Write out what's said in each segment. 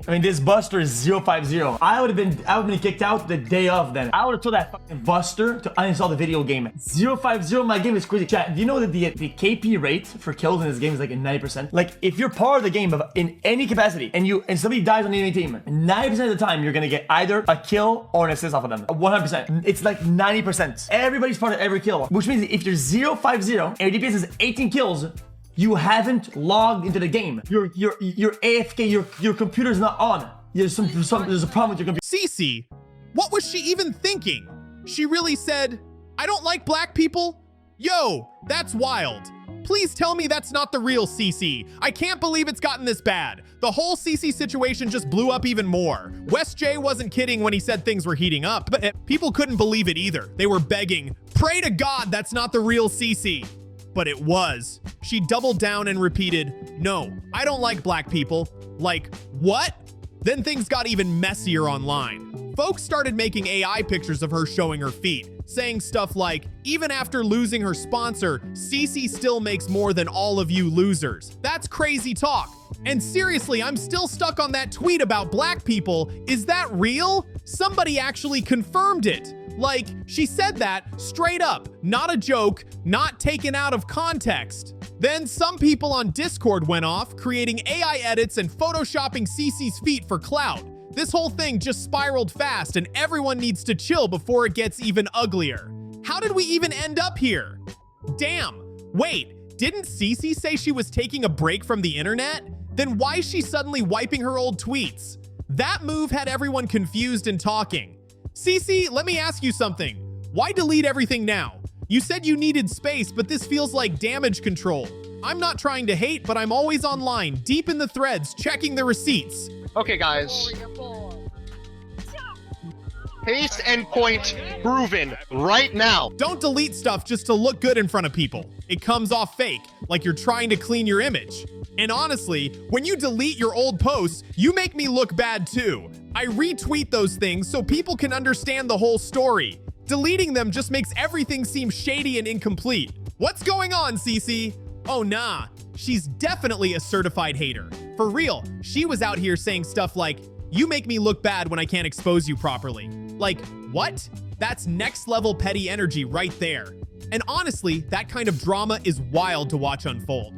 I mean, this Buster is 050. I would have been kicked out the day of then. I would have told that fucking Buster to uninstall the video game. 050, my game is crazy. Chat, do you know that the KP rate for kills in this game is like 90%? Like, if you're part of the game in any capacity and somebody dies on the enemy team, 90% of the time you're gonna get either a kill or an assist off of them. 100%. It's like 90%. Everybody's part of every kill, which means if you're 050 and your DPS is 18 kills, you haven't logged into the game. You're AFK. Your computer's not on. There's a problem with your computer. CeCe, what was she even thinking? She really said, "I don't like black people." Yo, that's wild. Please tell me that's not the real CeCe. I can't believe it's gotten this bad. The whole CeCe situation just blew up even more. West J wasn't kidding when he said things were heating up, but people couldn't believe it either. They were begging, "Pray to God that's not the real CeCe." But it was. She doubled down and repeated, "No, I don't like black people." Like, what? Then things got even messier online. Folks started making AI pictures of her showing her feet, saying stuff like, "Even after losing her sponsor, CeCe still makes more than all of you losers." That's crazy talk. And seriously, I'm still stuck on that tweet about black people. Is that real? Somebody actually confirmed it. Like, she said that straight up, not a joke, not taken out of context. Then some people on Discord went off, creating AI edits and photoshopping CeCe's feet for clout. This whole thing just spiraled fast, and everyone needs to chill before it gets even uglier. How did we even end up here? Damn, wait, didn't CeCe say she was taking a break from the internet? Then why is she suddenly wiping her old tweets? That move had everyone confused and talking. CeCe, let me ask you something. Why delete everything now? You said you needed space, but this feels like damage control. I'm not trying to hate, but I'm always online, deep in the threads, checking the receipts. Okay, guys. Paste endpoint proven right now. Don't delete stuff just to look good in front of people. It comes off fake, like you're trying to clean your image. And honestly, when you delete your old posts, you make me look bad too. I retweet those things so people can understand the whole story. Deleting them just makes everything seem shady and incomplete. What's going on, CeCe? Oh nah, she's definitely a certified hater. For real, she was out here saying stuff like, "You make me look bad when I can't expose you properly." Like, what? That's next level petty energy right there. And honestly, that kind of drama is wild to watch unfold.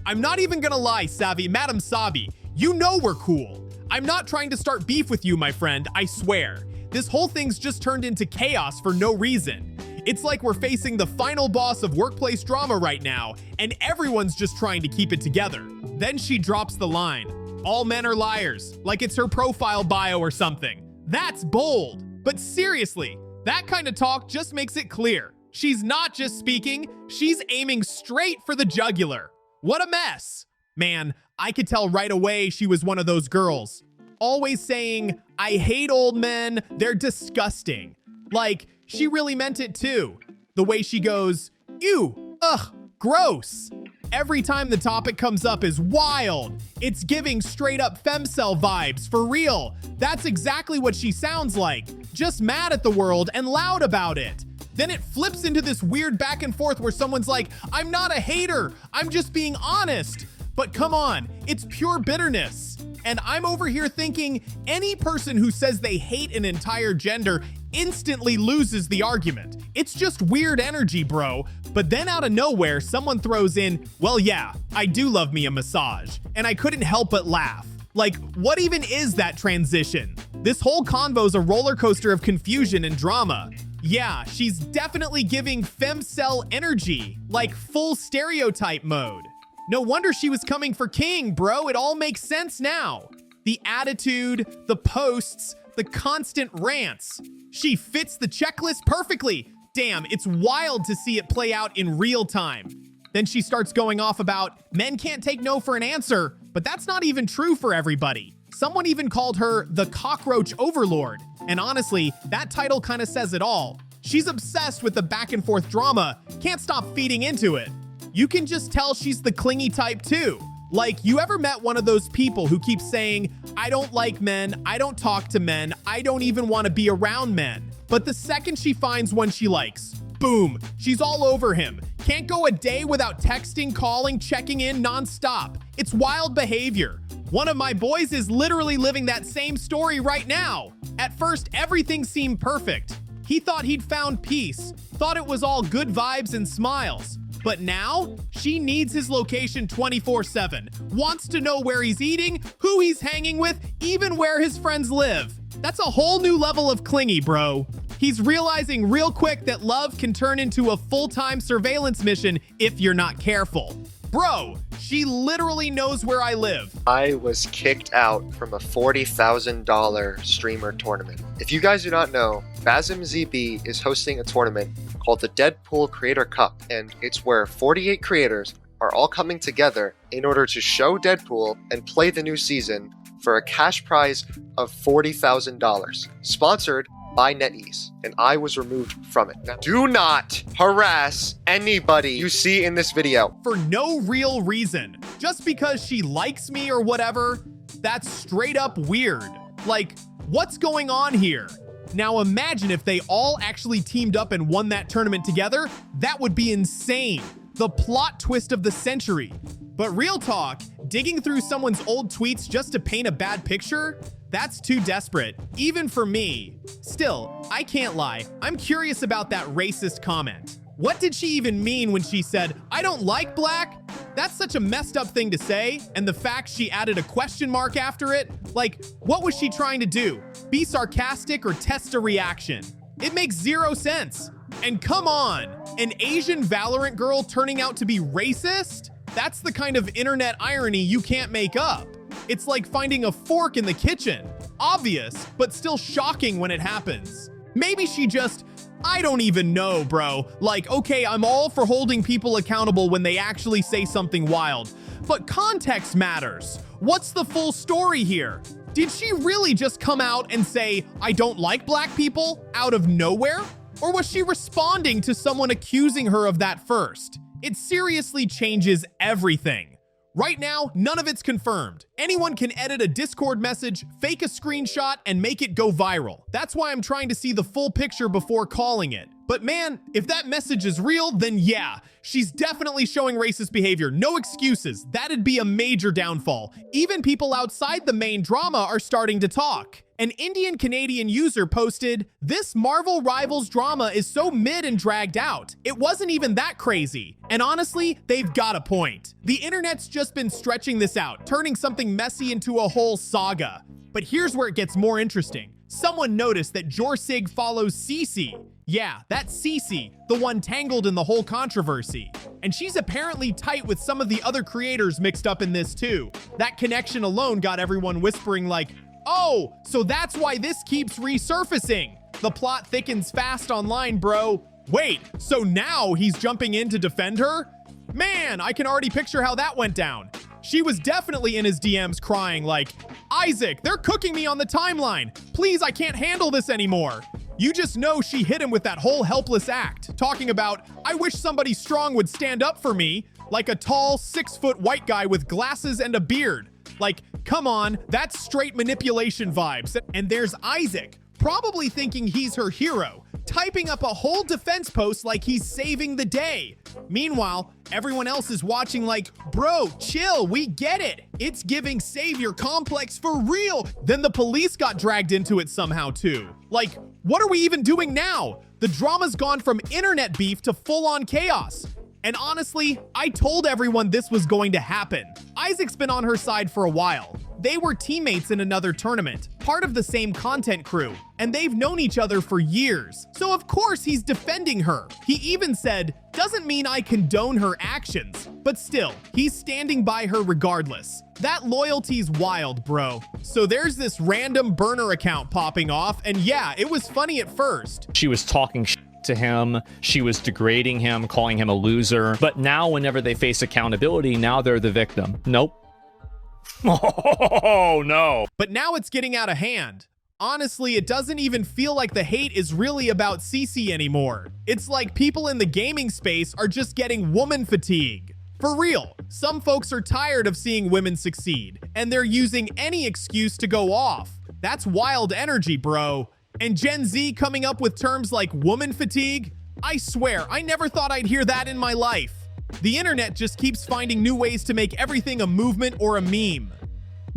I'm not even gonna lie, Madam Sabi, you know we're cool. I'm not trying to start beef with you, my friend, I swear. This whole thing's just turned into chaos for no reason. It's like we're facing the final boss of workplace drama right now, and everyone's just trying to keep it together. Then she drops the line, "All men are liars," like it's her profile bio or something. That's bold. But seriously, that kind of talk just makes it clear. She's not just speaking, she's aiming straight for the jugular. What a mess. Man, I could tell right away she was one of those girls. Always saying, "I hate old men, they're disgusting." Like, she really meant it too. The way she goes, "Ew, ugh, gross." Every time the topic comes up is wild. It's giving straight up femcel vibes, for real. That's exactly what she sounds like. Just mad at the world and loud about it. Then it flips into this weird back and forth where someone's like, "I'm not a hater, I'm just being honest." But come on, it's pure bitterness. And I'm over here thinking any person who says they hate an entire gender instantly loses the argument. It's just weird energy, bro. But then out of nowhere, someone throws in, "Well, yeah, I do love me a massage." And I couldn't help but laugh. Like, what even is that transition? This whole convo's a roller coaster of confusion and drama. Yeah, she's definitely giving femcel energy, like full stereotype mode. No wonder she was coming for King, bro. It all makes sense now. The attitude, the posts, the constant rants. She fits the checklist perfectly. Damn, it's wild to see it play out in real time. Then she starts going off about men can't take no for an answer, but that's not even true for everybody. Someone even called her the cockroach overlord. And honestly, that title kind of says it all. She's obsessed with the back and forth drama, can't stop feeding into it. You can just tell she's the clingy type too. Like, you ever met one of those people who keeps saying, "I don't like men, I don't talk to men, I don't even want to be around men." But the second she finds one she likes, boom, she's all over him. Can't go a day without texting, calling, checking in nonstop. It's wild behavior. One of my boys is literally living that same story right now. At first, everything seemed perfect. He thought he'd found peace, thought it was all good vibes and smiles. But now, she needs his location 24/7, wants to know where he's eating, who he's hanging with, even where his friends live. That's a whole new level of clingy, bro. He's realizing real quick that love can turn into a full-time surveillance mission if you're not careful. Bro, she literally knows where I live. I was kicked out from a $40,000 streamer tournament. If you guys do not know, BasmZB is hosting a tournament called the Deadpool Creator Cup, and it's where 48 creators are all coming together in order to show Deadpool and play the new season for a cash prize of $40,000, sponsored by NetEase, and I was removed from it. Now, do not harass anybody you see in this video. For no real reason. Just because she likes me or whatever, that's straight up weird. Like, what's going on here? Now imagine if they all actually teamed up and won that tournament together. That would be insane. The plot twist of the century. But real talk, digging through someone's old tweets just to paint a bad picture? That's too desperate, even for me. Still, I can't lie, I'm curious about that racist comment. What did she even mean when she said, "I don't like black"? That's such a messed up thing to say, and the fact she added a question mark after it, like, what was she trying to do? Be sarcastic or test a reaction? It makes zero sense. And come on, an Asian Valorant girl turning out to be racist? That's the kind of internet irony you can't make up. It's like finding a fork in the kitchen. Obvious, but still shocking when it happens. Maybe she just, I don't even know, bro. Like, okay, I'm all for holding people accountable when they actually say something wild, but context matters. What's the full story here? Did she really just come out and say, "I don't like black people" out of nowhere? Or was she responding to someone accusing her of that first? It seriously changes everything. Right now, none of it's confirmed. Anyone can edit a Discord message, fake a screenshot, and make it go viral. That's why I'm trying to see the full picture before calling it. But man, if that message is real, then yeah, she's definitely showing racist behavior. No excuses. That'd be a major downfall. Even people outside the main drama are starting to talk. An Indian-Canadian user posted, "This Marvel Rivals drama is so mid and dragged out. It wasn't even that crazy." And honestly, they've got a point. The internet's just been stretching this out, turning something messy into a whole saga. But here's where it gets more interesting. Someone noticed that Jorsig follows CeCe. Yeah, that's CeCe, the one tangled in the whole controversy. And she's apparently tight with some of the other creators mixed up in this too. That connection alone got everyone whispering like, "Oh, so that's why this keeps resurfacing." The plot thickens fast online, bro. Wait, so now he's jumping in to defend her? Man, I can already picture how that went down. She was definitely in his DMs crying like, "Isaac, they're cooking me on the timeline. Please, I can't handle this anymore." You just know she hit him with that whole helpless act, talking about, "I wish somebody strong would stand up for me," like a tall, 6-foot white guy with glasses and a beard. Like, come on, that's straight manipulation vibes. And there's Isaac, probably thinking he's her hero, typing up a whole defense post like he's saving the day. Meanwhile, everyone else is watching like, "Bro, chill, we get it. It's giving savior complex for real." Then the police got dragged into it somehow too. Like, what are we even doing now? The drama's gone from internet beef to full-on chaos. And honestly, I told everyone this was going to happen. Isaac's been on her side for a while. They were teammates in another tournament, part of the same content crew, and they've known each other for years. So of course he's defending her. He even said, "Doesn't mean I condone her actions," but still, he's standing by her regardless. That loyalty's wild, bro. So there's this random burner account popping off, and yeah, it was funny at first. She was talking to him, she was degrading him, calling him a loser. But now whenever they face accountability, now they're the victim. Nope. Oh no. But now it's getting out of hand. Honestly, it doesn't even feel like the hate is really about CeCe anymore. It's like people in the gaming space are just getting woman fatigue. For real, some folks are tired of seeing women succeed, and they're using any excuse to go off. That's wild energy, bro. And Gen Z coming up with terms like woman fatigue? I swear, I never thought I'd hear that in my life. The internet just keeps finding new ways to make everything a movement or a meme.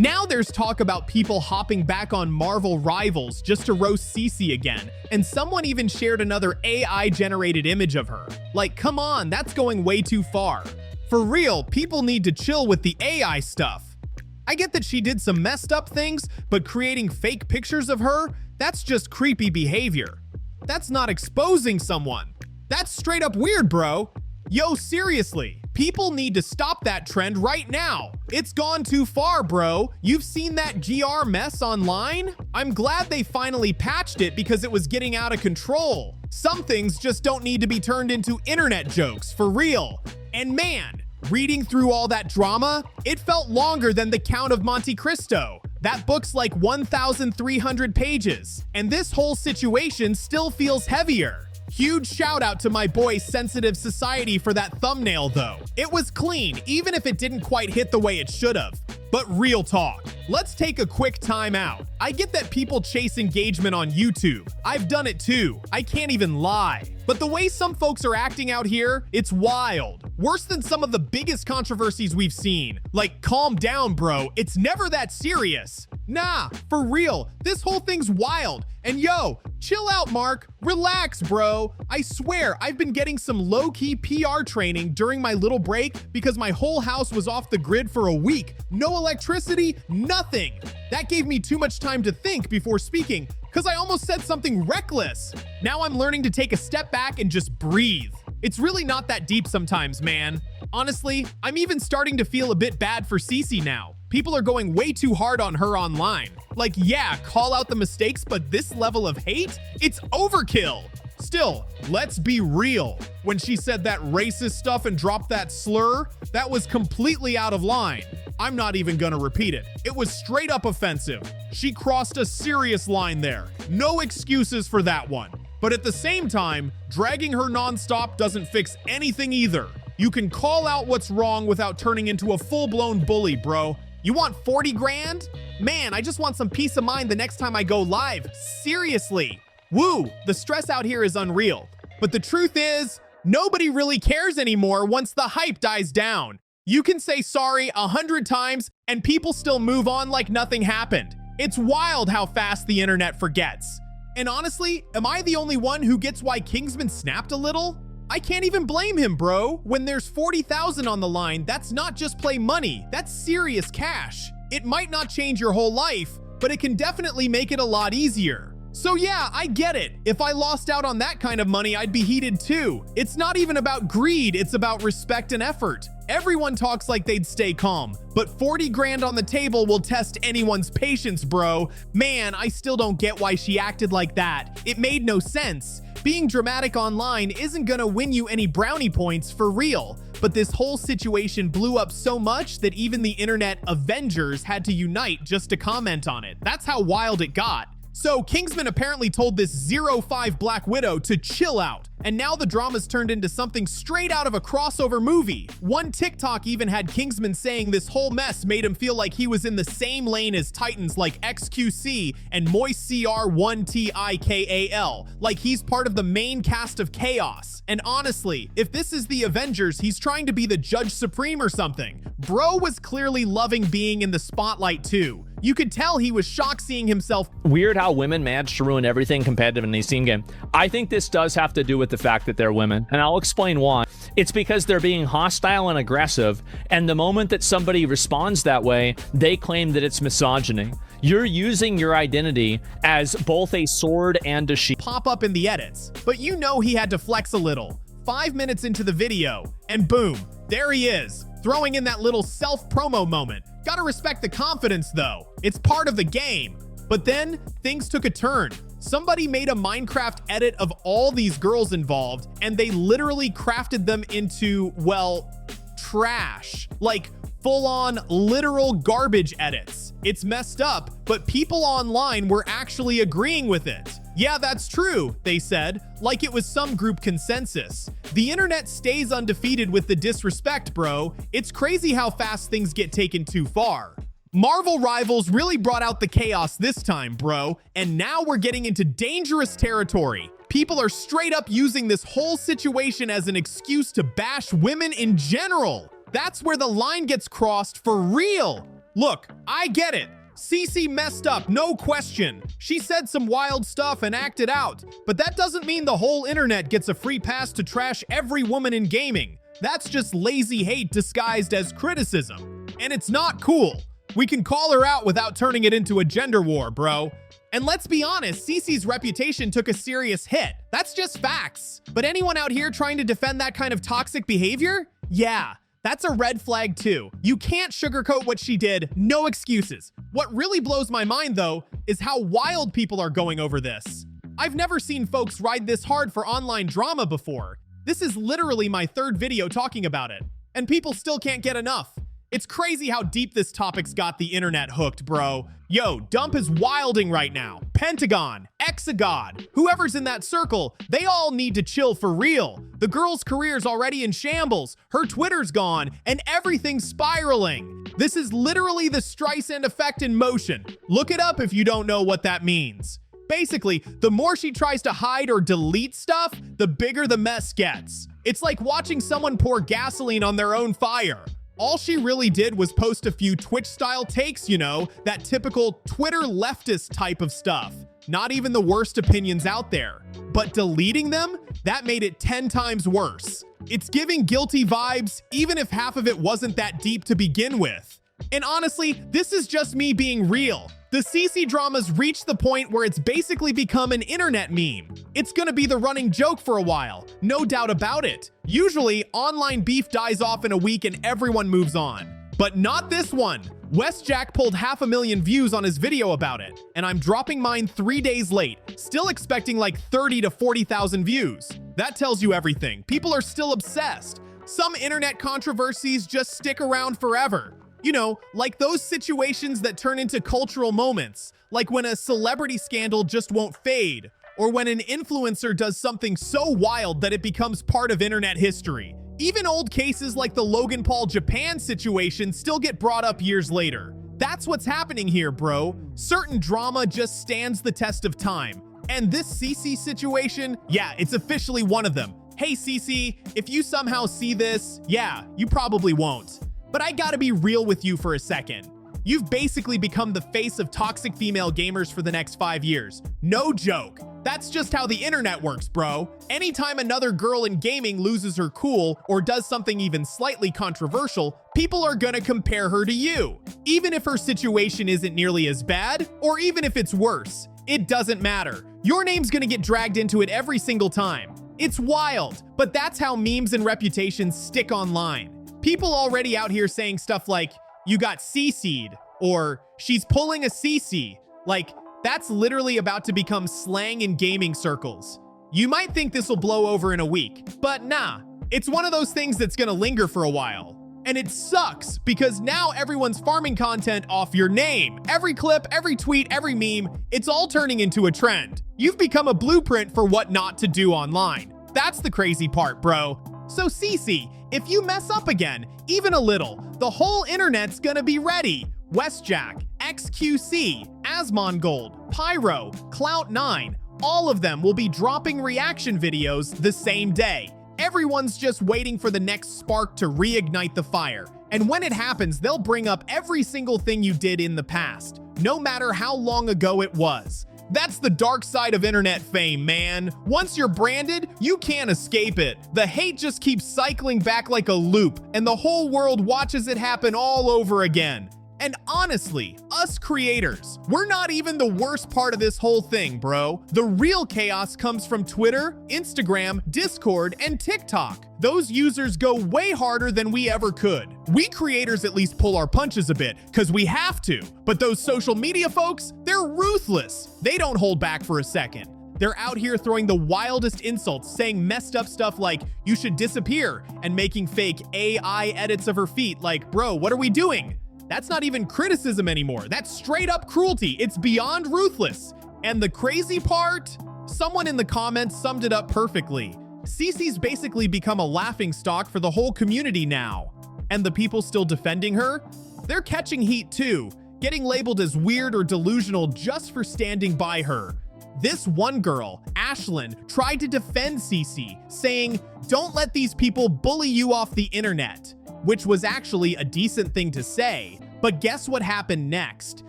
Now there's talk about people hopping back on Marvel Rivals just to roast CeCe again, and someone even shared another AI-generated image of her. Like, come on, that's going way too far. For real, people need to chill with the AI stuff. I get that she did some messed up things, but creating fake pictures of her, that's just creepy behavior. That's not exposing someone. That's straight up weird, bro. Yo, seriously, people need to stop that trend right now. It's gone too far, bro. You've seen that GR mess online? I'm glad they finally patched it because it was getting out of control. Some things just don't need to be turned into internet jokes, for real. And man, reading through all that drama, it felt longer than The Count of Monte Cristo. That book's like 1,300 pages, and this whole situation still feels heavier. Huge shout out to my boy Sensitive Society for that thumbnail though. It was clean, even if it didn't quite hit the way it should have. But real talk, let's take a quick time out. I get that people chase engagement on YouTube. I've done it too. I can't even lie. But the way some folks are acting out here, it's wild. Worse than some of the biggest controversies we've seen. Like, calm down, bro. It's never that serious. Nah, for real, this whole thing's wild. And yo, chill out, Mark. Relax, bro. I swear, I've been getting some low-key PR training during my little break because my whole house was off the grid for a week. No electricity, nothing. That gave me too much time to think before speaking because I almost said something reckless. Now I'm learning to take a step back and just breathe. It's really not that deep sometimes, man. Honestly, I'm even starting to feel a bit bad for CeCe now. People are going way too hard on her online. Like, yeah, call out the mistakes, but this level of hate? It's overkill. Still, let's be real. When she said that racist stuff and dropped that slur, that was completely out of line. I'm not even gonna repeat it. It was straight up offensive. She crossed a serious line there. No excuses for that one. But at the same time, dragging her nonstop doesn't fix anything either. You can call out what's wrong without turning into a full-blown bully, bro. You want 40 grand? Man, I just want some peace of mind the next time I go live. Seriously. Woo, the stress out here is unreal. But the truth is, nobody really cares anymore once the hype dies down. You can say sorry 100 times and people still move on like nothing happened. It's wild how fast the internet forgets. And honestly, am I the only one who gets why Kingsman snapped a little? I can't even blame him, bro. When there's 40,000 on the line, that's not just play money, that's serious cash. It might not change your whole life, but it can definitely make it a lot easier. So yeah, I get it. If I lost out on that kind of money, I'd be heated too. It's not even about greed, it's about respect and effort. Everyone talks like they'd stay calm, but 40 grand on the table will test anyone's patience, bro. Man, I still don't get why she acted like that. It made no sense. Being dramatic online isn't gonna win you any brownie points for real. But this whole situation blew up so much that even the internet Avengers had to unite just to comment on it. That's how wild it got. So Kingsman apparently told this 05 Black Widow to chill out, and now the drama's turned into something straight out of a crossover movie. One TikTok even had Kingsman saying this whole mess made him feel like he was in the same lane as titans like XQC and MoistCR1TIKAL, like he's part of the main cast of Chaos. And honestly, if this is the Avengers, he's trying to be the Judge Supreme or something. Bro was clearly loving being in the spotlight too. You could tell he was shocked seeing himself. Weird how women manage to ruin everything competitive in the Steam game. I think this does have to do with the fact that they're women, and I'll explain why. It's because they're being hostile and aggressive, and the moment that somebody responds that way, they claim that it's misogyny. You're using your identity as both a sword and a shield. Pop up in the edits, but you know he had to flex a little. 5 minutes into the video, and boom, there he is, throwing in that little self-promo moment. Gotta respect the confidence though. It's part of the game. But then things took a turn. Somebody made a Minecraft edit of all these girls involved, and they literally crafted them into, well, trash. Like full-on literal garbage edits. It's messed up, but people online were actually agreeing with it. Yeah, that's true, they said, like it was some group consensus. The internet stays undefeated with the disrespect, bro. It's crazy how fast things get taken too far. Marvel Rivals really brought out the chaos this time, bro, and now we're getting into dangerous territory. People are straight up using this whole situation as an excuse to bash women in general. That's where the line gets crossed for real. Look, I get it. CeCe messed up, no question. She said some wild stuff and acted out, but that doesn't mean the whole internet gets a free pass to trash every woman in gaming. That's just lazy hate disguised as criticism. And it's not cool. We can call her out without turning it into a gender war, bro. And let's be honest, CeCe's reputation took a serious hit. That's just facts. But anyone out here trying to defend that kind of toxic behavior? Yeah, that's a red flag too. You can't sugarcoat what she did, no excuses. What really blows my mind though, is how wild people are going over this. I've never seen folks ride this hard for online drama before. This is literally my third video talking about it, and people still can't get enough. It's crazy how deep this topic's got the internet hooked, bro. Yo, Dump is wilding right now. Pentagon, Exagod, whoever's in that circle, they all need to chill for real. The girl's career's already in shambles, her Twitter's gone, and everything's spiraling. This is literally the Streisand effect in motion. Look it up if you don't know what that means. Basically, the more she tries to hide or delete stuff, the bigger the mess gets. It's like watching someone pour gasoline on their own fire. All she really did was post a few Twitch-style takes, you know, that typical Twitter leftist type of stuff. Not even the worst opinions out there. But deleting them? That made it 10 times worse. It's giving guilty vibes, even if half of it wasn't that deep to begin with. And honestly, this is just me being real. The CeCe drama's reached the point where it's basically become an internet meme. It's gonna be the running joke for a while, no doubt about it. Usually, online beef dies off in a week and everyone moves on. But not this one. WestJack pulled 500,000 views on his video about it, and I'm dropping mine 3 days late, still expecting like 30 to 40,000 views. That tells you everything. People are still obsessed. Some internet controversies just stick around forever. You know, like those situations that turn into cultural moments, like when a celebrity scandal just won't fade, or when an influencer does something so wild that it becomes part of internet history. Even old cases like the Logan Paul Japan situation still get brought up years later. That's what's happening here, bro. Certain drama just stands the test of time. And this CeCe situation, yeah, it's officially one of them. Hey CeCe, if you somehow see this, yeah, you probably won't. But I gotta be real with you for a second. You've basically become the face of toxic female gamers for the next 5 years. No joke. That's just how the internet works, bro. Anytime another girl in gaming loses her cool or does something even slightly controversial, people are gonna compare her to you. Even if her situation isn't nearly as bad, or even if it's worse, it doesn't matter. Your name's gonna get dragged into it every single time. It's wild, but that's how memes and reputations stick online. People already out here saying stuff like, you got CeCe'd, or she's pulling a CeCe. Like, that's literally about to become slang in gaming circles. You might think this will blow over in a week, but nah. It's one of those things that's gonna linger for a while. And it sucks, because now everyone's farming content off your name. Every clip, every tweet, every meme, it's all turning into a trend. You've become a blueprint for what not to do online. That's the crazy part, bro. So CeCe, if you mess up again, even a little, the whole internet's gonna be ready. WestJack, XQC, Asmongold, Pyro, Clout9, all of them will be dropping reaction videos the same day. Everyone's just waiting for the next spark to reignite the fire. And when it happens, they'll bring up every single thing you did in the past, no matter how long ago it was. That's the dark side of internet fame, man. Once you're branded, you can't escape it. The hate just keeps cycling back like a loop, and the whole world watches it happen all over again. And honestly, us creators, we're not even the worst part of this whole thing, bro. The real chaos comes from Twitter, Instagram, Discord, and TikTok. Those users go way harder than we ever could. We creators at least pull our punches a bit, cause we have to. But those social media folks, they're ruthless. They don't hold back for a second. They're out here throwing the wildest insults, saying messed up stuff like, you should disappear, and making fake AI edits of her feet like, bro, what are we doing? That's not even criticism anymore. That's straight up cruelty. It's beyond ruthless. And the crazy part? Someone in the comments summed it up perfectly. CeCe's basically become a laughingstock for the whole community now. And the people still defending her? They're catching heat too, getting labeled as weird or delusional just for standing by her. This one girl, Ashlyn, tried to defend CeCe, saying, don't let these people bully you off the internet. Which was actually a decent thing to say, But guess what happened next?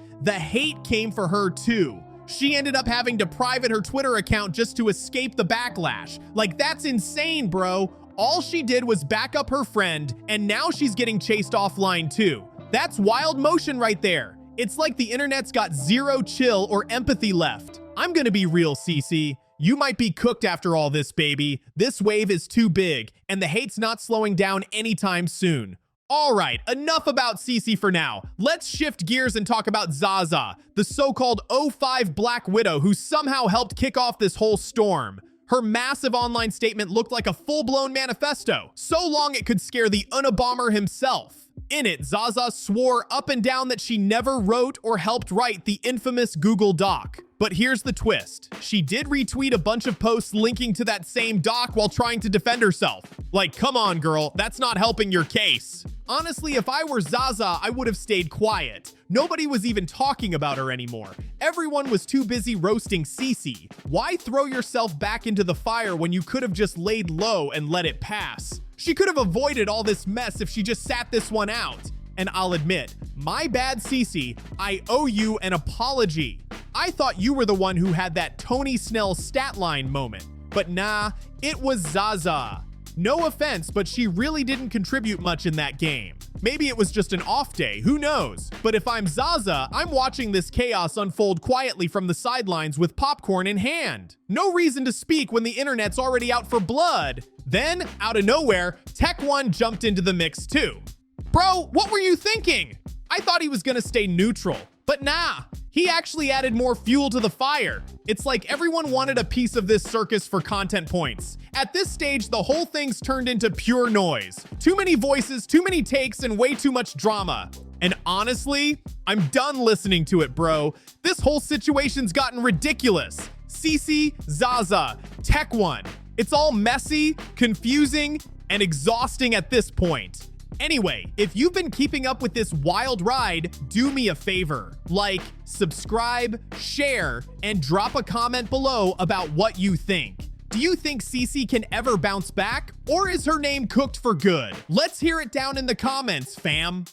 The hate came for her too. She ended up having to private her Twitter account just to escape the backlash. Like, that's insane, bro. All she did was back up her friend, and now she's getting chased offline too. That's wild motion right there. It's like the internet's got zero chill or empathy left. I'm gonna be real, CeCe. You might be cooked after all this, baby. This wave is too big, and the hate's not slowing down anytime soon. All right, enough about CeCe for now. Let's shift gears and talk about Zaza, the so-called 05 Black Widow who somehow helped kick off this whole storm. Her massive online statement looked like a full-blown manifesto, so long it could scare the Unabomber himself. In it, Zaza swore up and down that she never wrote or helped write the infamous Google Doc. But here's the twist. She did retweet a bunch of posts linking to that same doc while trying to defend herself. Like, come on, girl, that's not helping your case. Honestly, if I were Zaza, I would have stayed quiet. Nobody was even talking about her anymore. Everyone was too busy roasting CeCe. Why throw yourself back into the fire when you could have just laid low and let it pass? She could have avoided all this mess if she just sat this one out. And I'll admit, my bad, CeCe, I owe you an apology. I thought you were the one who had that Tony Snell stat line moment. But nah, it was Zaza. No offense, but she really didn't contribute much in that game. Maybe it was just an off day, who knows? But if I'm Zaza, I'm watching this chaos unfold quietly from the sidelines with popcorn in hand. No reason to speak when the internet's already out for blood. Then, out of nowhere, Tech One jumped into the mix too. Bro, what were you thinking? I thought he was gonna stay neutral, but nah, he actually added more fuel to the fire. It's like everyone wanted a piece of this circus for content points. At this stage, the whole thing's turned into pure noise. Too many voices, too many takes, and way too much drama. And honestly, I'm done listening to it, bro. This whole situation's gotten ridiculous. CeCe, Zaza, Tech One. It's all messy, confusing, and exhausting at this point. Anyway, if you've been keeping up with this wild ride, do me a favor. Like, subscribe, share, and drop a comment below about what you think. Do you think CeCe can ever bounce back? Or is her name cooked for good? Let's hear it down in the comments, fam.